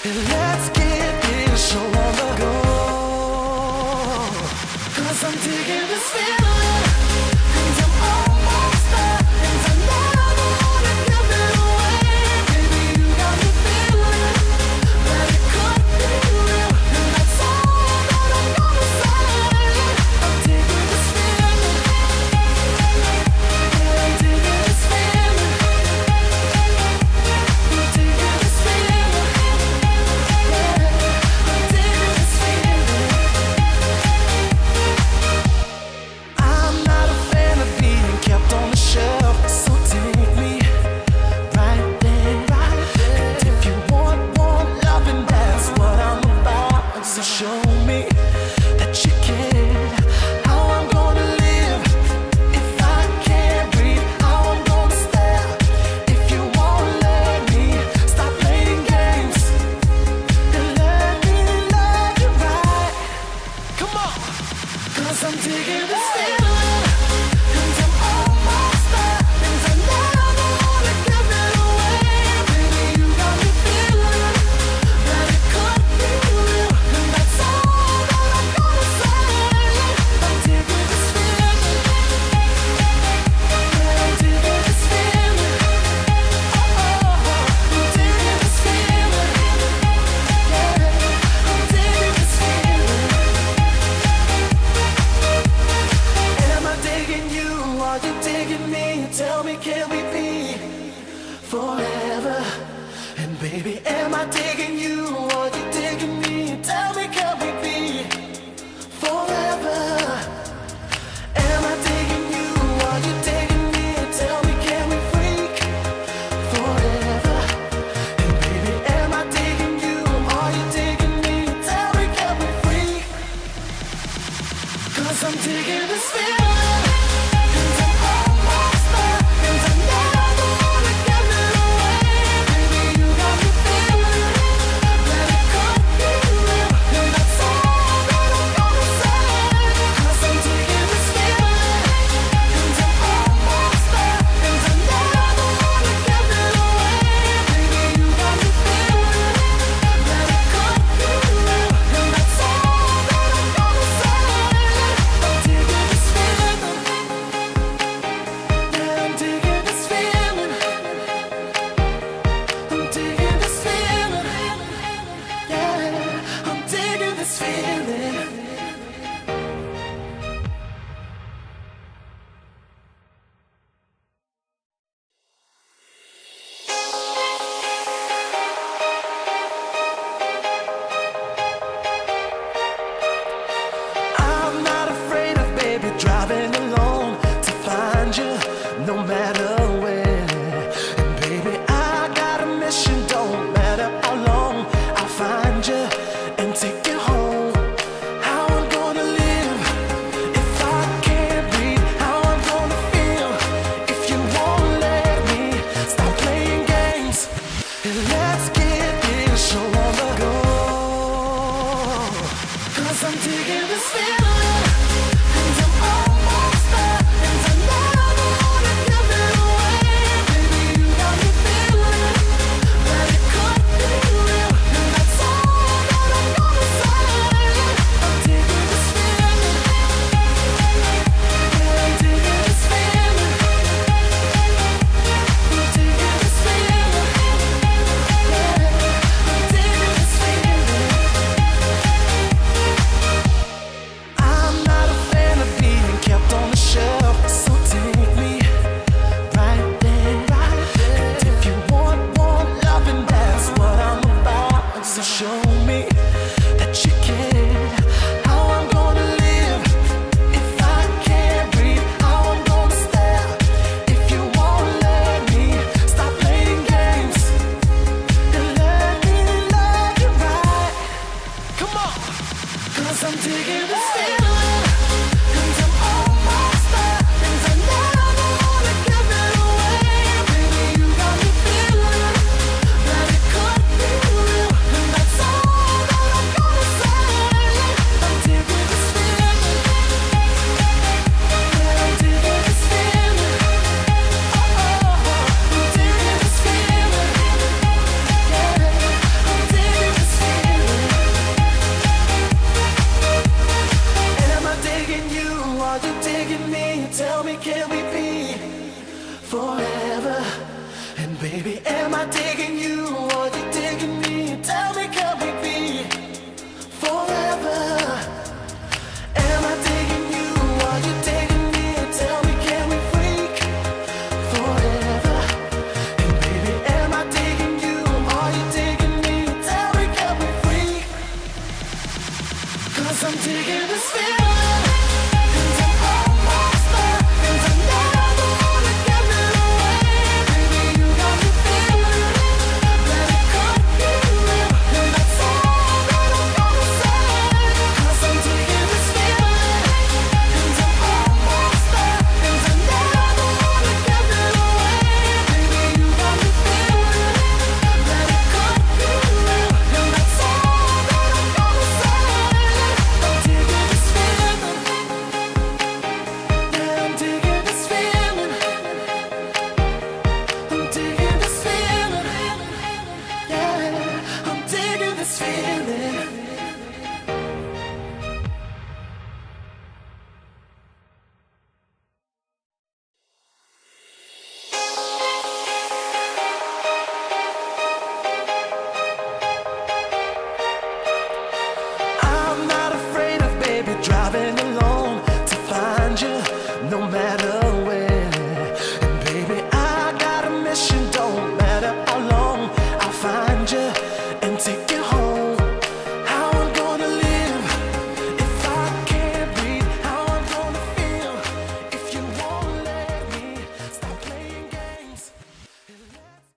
Let's get this show on the go. 'Cause I'm digging this feeling, and I'm almost there, and I never wanna give it away. Baby, you got me feeling that it could be real, and that's all that I'm gonna say. I'm digging this feeling, yeah, I'm digging this feeling, I'm digging this feeling, yeah, I'm digging this feeling. I'm not a fan of being kept on the shelf, so take me right there. And if you want loving, that's what I'm about. So show me that you care. How I'm gonna live if I can't breathe. How I'm gonna stare if you won't let me. Stop playing games and let me love you right. Come on, 'cause I'm digging this feeling, and I'm almost there, and I never wanna give it away. Baby, you got me feeling that it could be real, and that's all that I'm gonna say. I'm digging this feeling, yeah, I'm digging this feeling. Oh, I'm digging this feeling, yeah, I'm digging this feeling. Am I digging you? Are you digging me? Tell me, can we be forever? And baby, am I digging you? Are you digging me? Tell me, can we be forever? Am I digging you? Are you digging me? Tell me, can we freak forever? And baby, am I digging you? Are you digging me? Tell me, can we freak? 'Cause I'm digging this feeling, and I'm almost there, and I never wanna give it away. Baby, you got me feeling that it could be real, and that's all that I'm gonna say. 'Cause I'm digging this feeling, and I'm almost there, and I never wanna give it away. Baby, you got me feeling that it could be real, and that's all that I'm gonna say. I'm digging this feeling, yeah, I'm digging this feeling, I'm digging this feeling, yeah, I'm digging this feeling. I'm not afraid of baby driving alone to find you, no matter where. And baby, I got a mission, don't matter how long. I'll find you and take you home. How I'm gonna live if I can't breathe. How I'm gonna feel if you won't let me. Stop playing games and let's get this show on the go. 'Cause I'm digging this feeling, and I'm almost there, and I never wanna give it away. Baby, you got me feeling that it could be real, and that's all that I'm gonna say. I'm digging this feeling, yeah, I'm digging this feeling, I'm digging this feeling, yeah, I'm digging this feeling. not taking